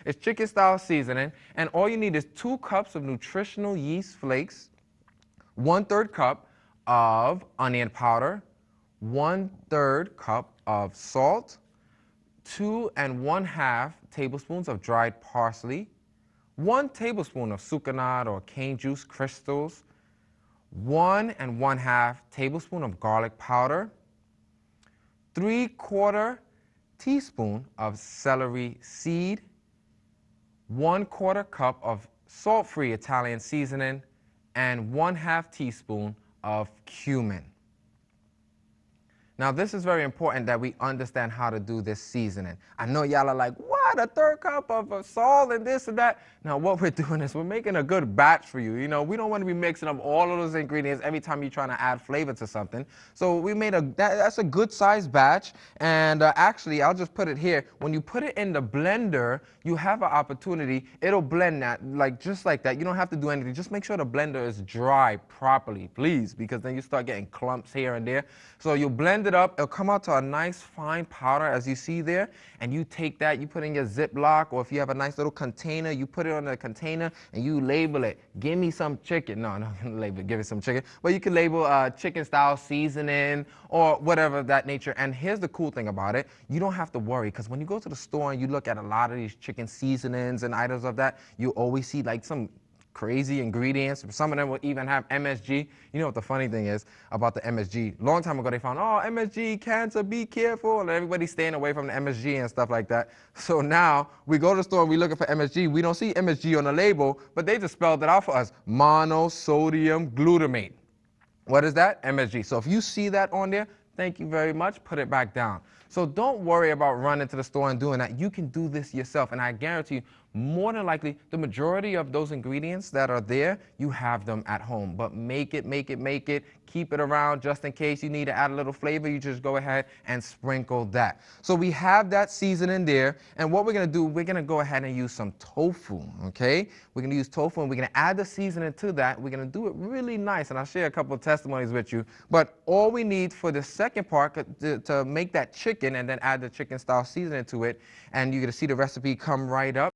It's chicken style seasoning, and all you need is 2 cups of nutritional yeast flakes, 1/3 cup of onion powder, 1/3 cup of salt, 2 1/2 tablespoons of dried parsley, 1 tablespoon of sucanat or cane juice crystals, 1 1/2 tablespoon of garlic powder, 3/4 teaspoon of celery seed, 1/4 cup of salt-free Italian seasoning, and 1/2 teaspoon of cumin. Now, this is very important that we understand how to do this seasoning. I know y'all are like, what, 1/3 cup of salt and this and that? Now, what we're doing is we're making a good batch for you. You know, we don't want to be mixing up all of those ingredients every time you're trying to add flavor to something. So we made that's a good sized batch. And actually, I'll just put it here. When you put it in the blender, you have an opportunity. It'll blend that, like just like that. You don't have to do anything. Just make sure the blender is dry properly, please, because then you start getting clumps here and there. So you blend it up. It'll come out to a nice fine powder, as you see there. And you take that, you put in your Ziploc, or if you have a nice little container, you put it on the container and you label it. Give me some chicken. No, label it. Give it some chicken. But you can label chicken style seasoning or whatever of that nature. And here's the cool thing about it. You don't have to worry, because when you go to the store and you look at a lot of these chicken seasonings and items of that, you always see like some crazy ingredients. Some of them will even have MSG. You know what the funny thing is about the MSG? Long time ago they found, oh, MSG, cancer, be careful, and everybody's staying away from the MSG and stuff like that. So now we go to the store and we're looking for MSG. We don't see MSG on the label, but they just spelled it out for us. Monosodium glutamate. What is that? MSG. So if you see that on there, thank you very much. Put it back down. So don't worry about running to the store and doing that. You can do this yourself, and I guarantee you, more than likely, the majority of those ingredients that are there, you have them at home. But make it. Keep it around just in case you need to add a little flavor. You just go ahead and sprinkle that. So we have that seasoning there, and what we're going to do, we're going to go ahead and use some tofu, okay? We're going to use tofu, and we're going to add the seasoning to that. We're going to do it really nice, and I'll share a couple of testimonies with you. But all we need for the second part to make that chicken and then add the chicken style seasoning to it, and you're going to see the recipe come right up.